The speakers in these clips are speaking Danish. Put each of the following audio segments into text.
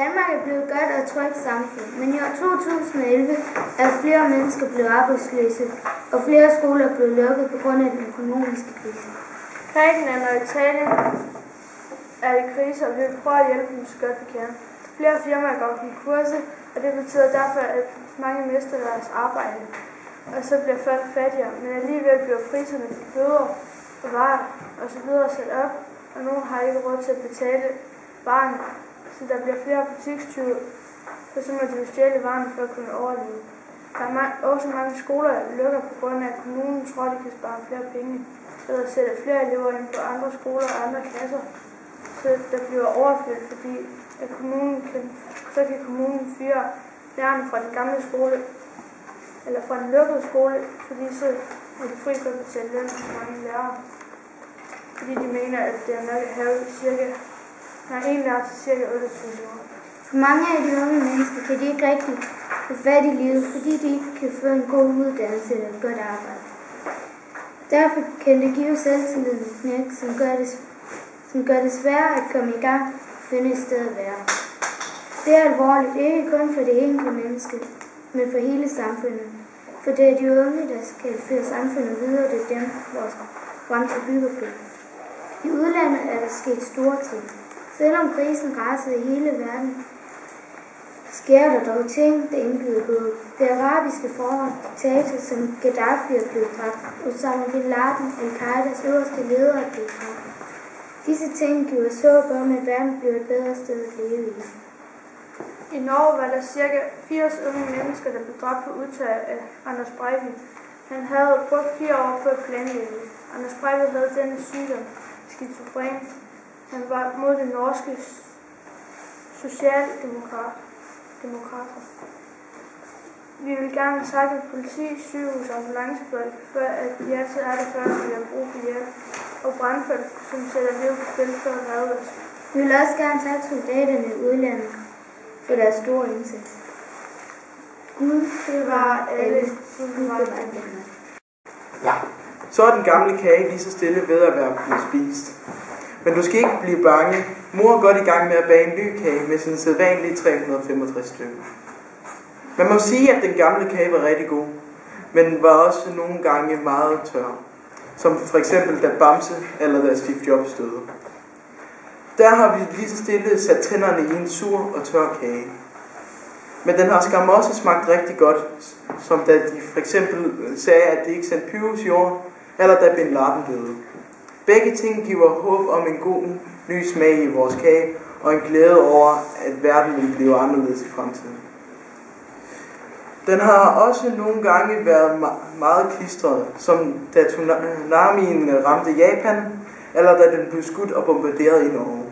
Danmark er blevet et godt og trygt samfund, men i år 2011 er flere mennesker blevet arbejdsløse, og flere skoler er blevet lukket på grund af den økonomiske krise. Grækenland og Italien er i krise, og vi vil prøve at hjælpe dem så godt vi kan. Flere firmaer går konkurs, og det betyder derfor, at mange mister deres arbejde, og så bliver folk fattigere, men alligevel bliver priserne på fødevarer og varer osv. sat op, og nogle har ikke råd til at betale varerne, så der bliver flere butikstyve, for så må de jo stjæle varerne for at kunne overleve. Der er også mange skoler, der lukker på grund af, at kommunen tror, at de kan spare flere penge ved at sætte flere elever ind på andre skoler og andre klasser, så der bliver overfyldt, fordi at så kan kommunen fyre lærerne fra den gamle skole, eller fra den lukkede skole, fordi så er de fri for at betale løn til mange lærere. Fordi de mener, at det er nok at have en lærer til cirka 28 år. For mange af de unge mennesker kan de ikke rigtig få fat i livet, fordi de ikke kan få en god uddannelse eller et godt arbejde. Derfor kan det give selvtilliden et knæk, som gør det sværere at komme i gang og finde et sted at være. Det er alvorligt, ikke kun for det enkelte menneske, men for hele samfundet. For det er de unge, der skal føre samfundet videre, det er dem, vores fremtid bygger på. I udlandet er der sket store ting. Selvom krisen rasede i hele verden, sker der dog ting, der indbyder håb. Det arabiske forår, diktator som Gaddafi er blevet dræbt, Osama bin Laden, Al-Qaidas øverste leder er blevet dræbt. Disse ting giver os håb om, at verden bliver et bedre sted at leve i. I Norge var der ca. 80 unge mennesker, der blev dræbt på udtag af Anders Breivik. Han havde brugt 4 år på at planlægge. Anders Breivik havde denne sygdom, skizofren. Han var mod de norske socialdemokrater. Vi vil gerne takke politi, sygehus og ambulancefolk, for at de altid er det første, vi har brug for hjælp, og brandfolk, som sætter liv på spil for at redde os. Vi vil også gerne takke soldaterne i udlandet for deres store indsats. Gud bevarer alle. Ja, så er den gamle kage lige så stille ved at være blevet spist. Men du skal ikke blive bange. Mor er godt i gang med at bage en ny kage med sine sædvanlige 365 stykker. Man må sige, at den gamle kage var rigtig god, men var også nogle gange meget tør. Som for eksempel da Bamse eller da Steve Jobs døde. Der har vi lige så stille sat tænderne i en sur og tør kage. Men den har skam også smagt rigtig godt, som da de for eksempel sagde, at de ikke sendte Pyrus i år, eller da Bin Laden døde. Begge ting giver håb om en god ny smag i vores kage, og en glæde over, at verden vil blive anderledes i fremtiden. Den har også nogle gange været meget klistret, som da tsunamien ramte Japan, eller da den blev skudt og bombarderet i Norge.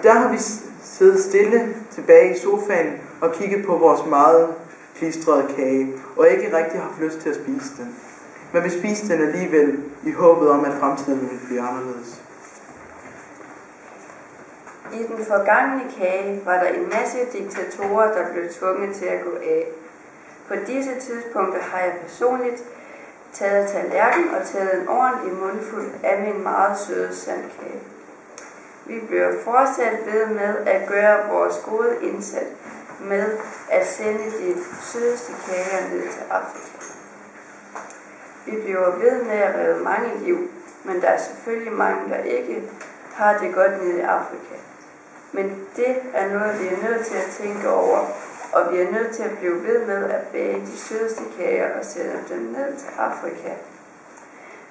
Der har vi siddet stille tilbage i sofaen og kigget på vores meget klistrede kage, og ikke rigtig haft lyst til at spise den. Men vi spiste den alligevel i håbet om, at fremtiden ville blive anderledes. I den forgangne kage var der en masse diktatorer, der blev tvunget til at gå af. På disse tidspunkter har jeg personligt taget tallerken og taget en ordentlig mundfuld af min meget søde sandkage. Vi bliver fortsat ved med at gøre vores gode indsats med at sende de sødeste kager ned til Afrika. Vi bliver ved med at redde mange liv, men der er selvfølgelig mange, der ikke har det godt nede i Afrika. Men det er noget, vi er nødt til at tænke over, og vi er nødt til at blive ved med at bage de sødeste kager og sende dem ned til Afrika.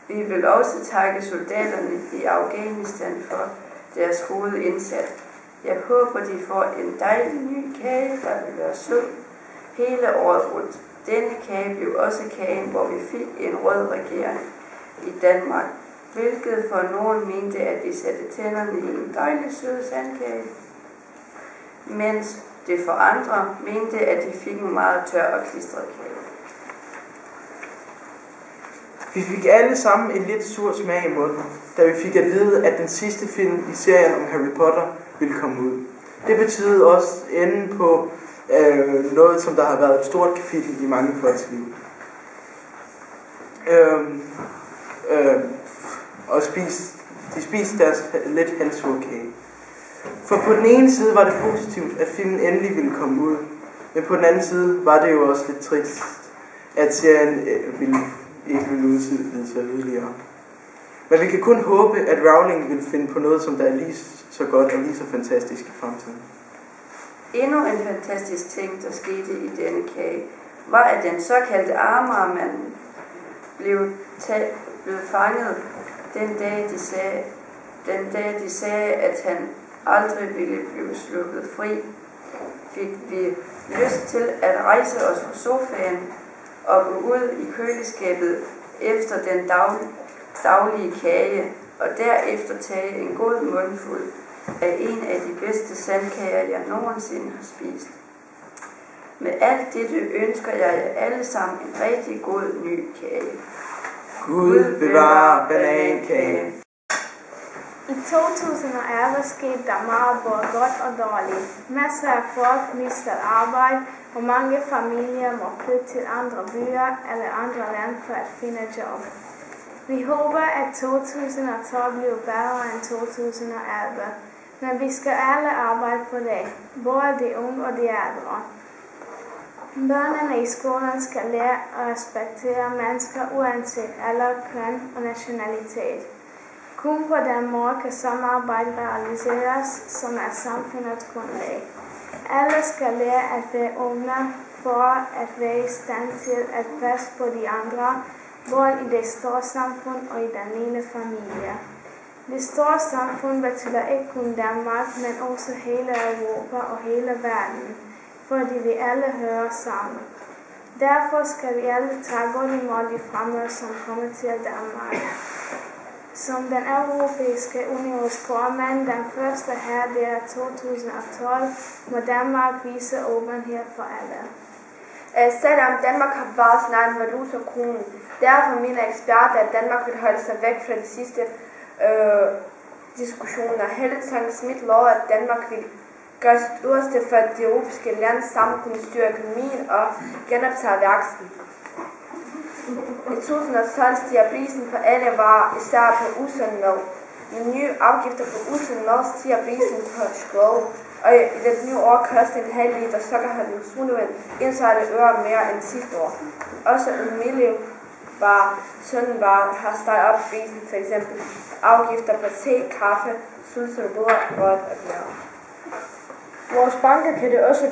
Vi vil også takke soldaterne i Afghanistan for deres gode indsats. Jeg håber, de får en dejlig ny kage, der vil være sød hele året rundt. Denne kage blev også kagen, hvor vi fik en rød regering i Danmark, hvilket for nogen mente, at vi satte tænderne i en dejlig sød sandkage, mens det for andre mente, at de fik en meget tør og klistret kage. Vi fik alle sammen en lidt sur smag i munden, da vi fik at vide, at den sidste film i serien om Harry Potter ville komme ud. Det betyder også enden på noget, som der har været et stort kapitel i mange folks liv. Og de spiste deres lidt halvsure kage. For på den ene side var det positivt, at filmen endelig ville komme ud. Men på den anden side var det jo også lidt trist, at serien ikke ville udvide sig yderligere. Men vi kan kun håbe, at Rowling vil finde på noget, som der er lige så godt og lige så fantastisk i fremtiden. Endnu en fantastisk ting, der skete i denne kage, var, at den såkaldte Amagermand blev fanget den dag de sagde, at han aldrig ville blive sluppet fri. Fik vi lyst til at rejse os fra sofaen og gå ud i køleskabet efter den daglige kage, og derefter tage en god mundfuld af en af de bedste sandkager, jeg nogensinde har spist. Med alt dette ønsker jeg jer alle sammen en rigtig god ny kage. Gud bevarer banankage. I 2011 skete der meget både godt og dårligt. Masser af folk mistede arbejde, og mange familier må flytte til andre byer eller andre lande for at finde job. Vi håber, at 2012 bliver bedre end 2011, men vi skal alle arbejde på det, både de unge og de ældre. Børnene i skolen skal lære at respektere mennesker uanset alder, køn og nationalitet. Kun på den måde kan samarbejde realiseres, som er samfundets grundlag. Alle skal lære at være unge for at være i stand til at passe på de andre, både i det store samfund og i den lille familie. Det store samfund betyder ikke kun Danmark, men også hele Europa og hele verden, fordi vi alle hører sammen. Derfor skal vi alle tage godt imod de fremmede, som kommer til Danmark. Som den europæiske unions formand, den første her der 2012, må Danmark vise åbenhed for alle. Selvom Danmark har været sin egen valutakrone, derfor mener eksperter, at Danmark vil holde sig væk fra de sidste diskussioner. Helle Thorning-Schmidt lovede, at Danmark vil gøre sit yderste for, at de europæiske lande sammen kunne styre økonomien og genoptage væksten. I 2012 stiger prisen på alle varer, især på usund mælk. Med nye afgifter på usund mælk stiger prisen på skrå, og i det nye år koster en halv liter sukkerholdig solvand 31 øre mere end sidste år. Også en miljøvarer, sundvarer har steget op prisen, f.eks. afgifter på te, kaffe, sultede brød og bjerg. Vores banker kan det også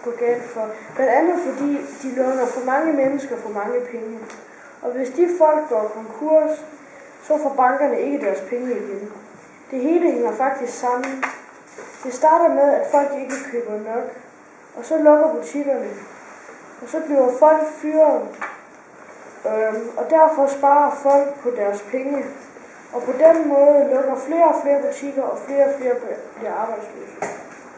gå galt for, blandt andet fordi de låner for mange mennesker for mange penge. Og hvis de folk går konkurs, så får bankerne ikke deres penge igen. Det hele hænger faktisk sammen. Det starter med, at folk ikke køber nok, og så lukker butikkerne, og så bliver folk fyret, og derfor sparer folk på deres penge. Og på den måde lukker flere og flere butikker, og flere bliver arbejdsløse.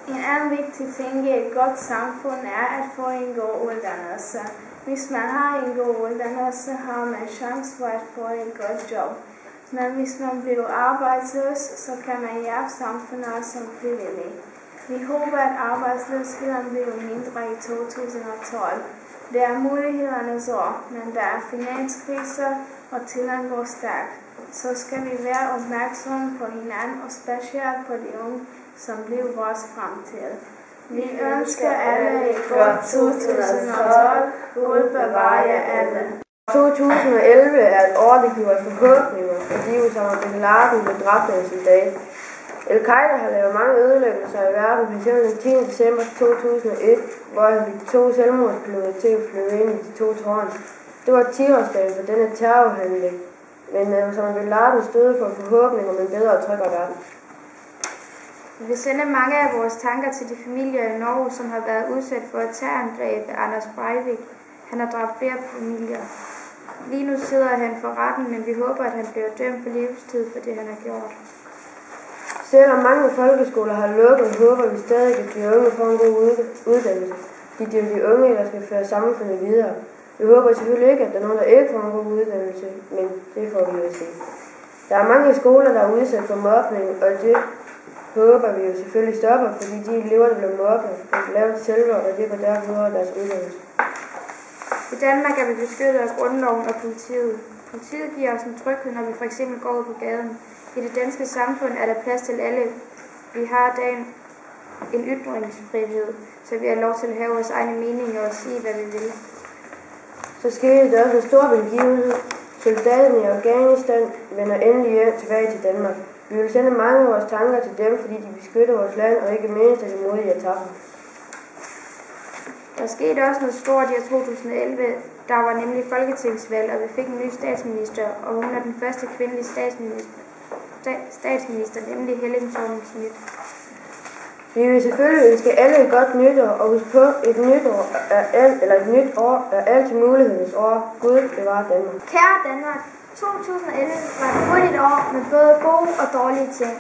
En anden vigtig ting i et godt samfund er at få en god uddannelse. Hvis man har en god uddannelse, har man chance for at få et godt job. Men hvis man bliver arbejdsløs, så kan man hjælpe samfundet som frivillig. Vi håber, at arbejdsløsheden bliver mindre i 2012. Det er mulighedernes år, men der er finanskriser, og tiden går stærkt. Så skal vi være opmærksomme på hinanden, og specielt på de unge, som bliver vores fremtid. Vi ønsker alle et godt 2012. Gud bevare jer alle. 2011 er et år, der giver forhåbninger, fordi Osama bin Laden blev dræbt af en soldat. Al-Qaida har lavet mange ødelæggelser i verden, f.eks. den 10. december 2001, hvor han fik 2 selvmordspiloter til at flyve ind i de 2 tårne. Det var 10-årsdagen for denne terrorhandling, men Osama bin Laden stod for forhåbning om en bedre og tryggere verden. Vi vil sende mange af vores tanker til de familier i Norge, som har været udsat for et terrorangreb af Anders Breivik. Han har dræbt flere familier. Lige nu sidder han for retten, men vi håber, at han bliver dømt for livstid for det, han har gjort. Selvom mange folkeskoler har lukket, håber vi stadig, at de unge får en god uddannelse. Det er de unge, der skal føre samfundet videre. Vi håber selvfølgelig ikke, at der er nogen, der ikke får en god uddannelse, men det får vi jo se. Der er mange skoler, der er udsat for mobning, og det håber vi jo selvfølgelig stopper, fordi de elever, der bliver mobbet, får lavet selvmord, og det går derfor ud over deres uddannelse. I Danmark er vi beskyttet af grundloven og politiet. Politiet giver os en tryghed, når vi f.eks. går ud på gaden. I det danske samfund er der plads til alle vi har en ytringsfrihed, så vi har lov til at have vores egne meninger og sige, hvad vi vil. Så skete der også en stor begivenhed. Soldaterne i Afghanistan vender endelig hjem tilbage til Danmark. Vi vil sende mange af vores tanker til dem, fordi de beskytter vores land og ikke mindst af de modige attacker. Der skete også noget stort i 2011. Der var nemlig folketingsvalg, og vi fik en ny statsminister, og hun er den første kvindelige statsminister, nemlig Helle Thorning-Schmidt. Vi vil selvfølgelig ønske alle et godt nytår, og husk på, et nyt år er altid mulighedens år. Gud bevarer Danmark. Kære Danmark, 2011 var et hurtigt år med både gode og dårlige ting.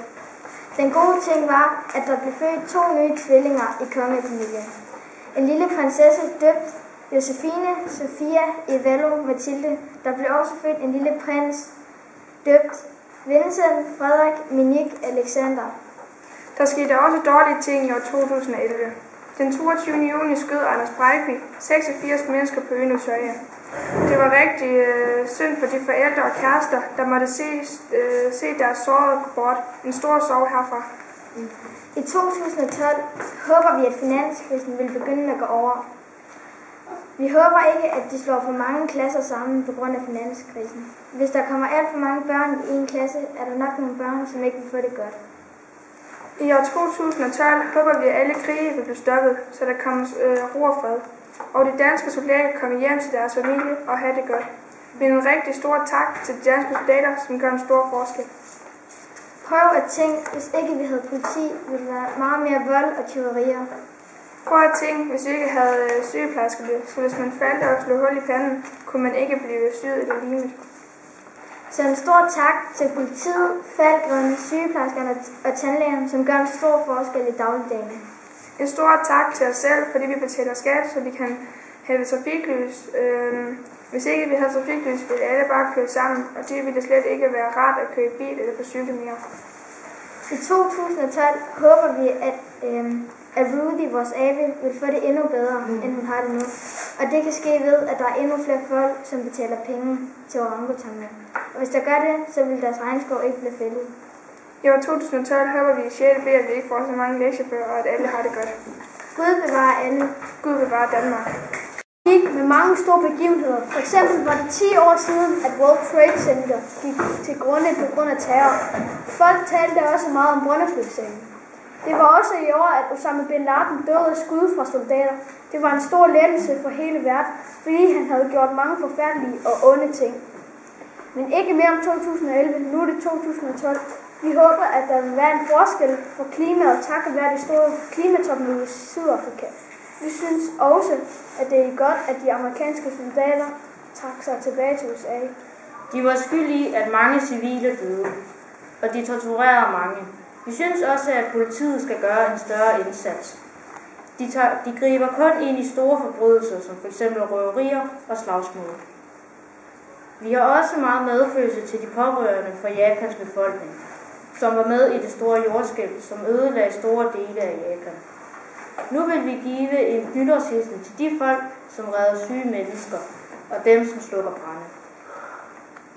Den gode ting var, at der blev født 2 nye tvillinger i kongefamilien. En lille prinsesse døbt Josefine Sofia Evello Mathilde. Der blev også født en lille prins døbt Vincent Frederik Minik Alexander. Der skete også dårlige ting i år 2011. Den 22. juni skød Anders Breivik 86 mennesker på øen Usøya. Det var rigtig synd for de forældre og kærester, der måtte se deres sårede gå bort. En stor sorg herfra. I 2012 håber vi, at finanskrisen vil begynde at gå over. Vi håber ikke, at de slår for mange klasser sammen på grund af finanskrisen. Hvis der kommer alt for mange børn i en klasse, er der nok nogle børn, som ikke vil få det godt. I år 2012 håber vi, at alle krige vil blive stoppet, så der kommer ro og fred. Og de danske soldater kan komme hjem til deres familie og have det godt. Men en rigtig stor tak til de danske soldater, som gør en stor forskel. Prøv at tænke, hvis ikke vi havde politi, ville der være meget mere vold og tyverier. Prøv at tænke, hvis vi ikke havde sygeplejersker, så hvis man faldt og slog hul i panden, kunne man ikke blive syet eller lignende. Så en stor tak til politiet, faldgrønne, sygeplejerskerne og tandlægerne, som gør en stor forskel i dagligdagen. En stor tak til os selv, fordi vi betaler skat, så vi kan have trafiklys. Hvis ikke vi havde trafiklys, ville alle bare køre sammen, og det ville slet ikke være rart at køre bil eller på cykel mere. I 2012 håber vi, at Rudy, vores ave, vil få det endnu bedre, end hun har det nu. Og det kan ske ved, at der er endnu flere folk, som betaler penge til orangutangerne. Og hvis der gør det, så vil deres regnskov ikke blive fældet. I år 2012 håber vi i 6. B, at vi ikke får så mange lektiebøger, og at alle har det godt. Gud bevarer alle. Gud bevarer Danmark. Gik med mange store begivenheder. For eksempel var det 10 år siden, at World Trade Center gik til grunde på grund af terror. Folk talte også meget om Brønderslevsagen. Det var også i år, at Osama bin Laden døde af skud fra soldater. Det var en stor lettelse for hele verden, fordi han havde gjort mange forfærdelige og onde ting. Men ikke mere om 2011, nu er det 2012. Vi håber, at der vil være en forskel for klimaet takket være det store klimatopmøde i Sydafrika. Vi synes også, at det er godt, at de amerikanske soldater trak sig tilbage til USA. De var skyld i, at mange civile døde, og de torturerer mange. Vi synes også, at politiet skal gøre en større indsats. De griber kun ind i store forbrydelser, som f.eks. røverier og slagsmål. Vi har også meget medfølelse til de pårørende fra Japans befolkning, som var med i det store jordskælv, som ødelagde store dele af Japan. Nu vil vi give en nytårshilsen til de folk, som redder syge mennesker, og dem, som slukker brande.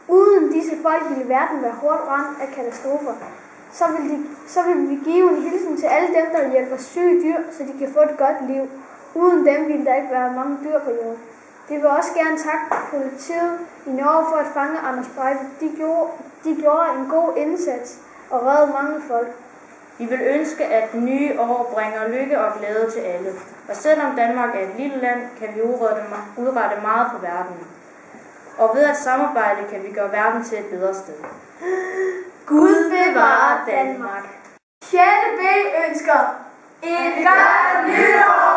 Uden disse folk ville verden være hårdt ramt af katastrofer. Så vil vi give en hilsen til alle dem, der hjælper syge dyr, så de kan få et godt liv. Uden dem ville der ikke være mange dyr på jorden. Vi vil også gerne takke politiet i Norge for at fange Anders Breivik. De gjorde en god indsats og reddede mange folk. Vi vil ønske, at det nye år bringer lykke og glæde til alle. Og selvom Danmark er et lille land, kan vi udrette meget for verden. Og ved at samarbejde kan vi gøre verden til et bedre sted. Gud bevarer Danmark. 6. B ønsker et godt nytår!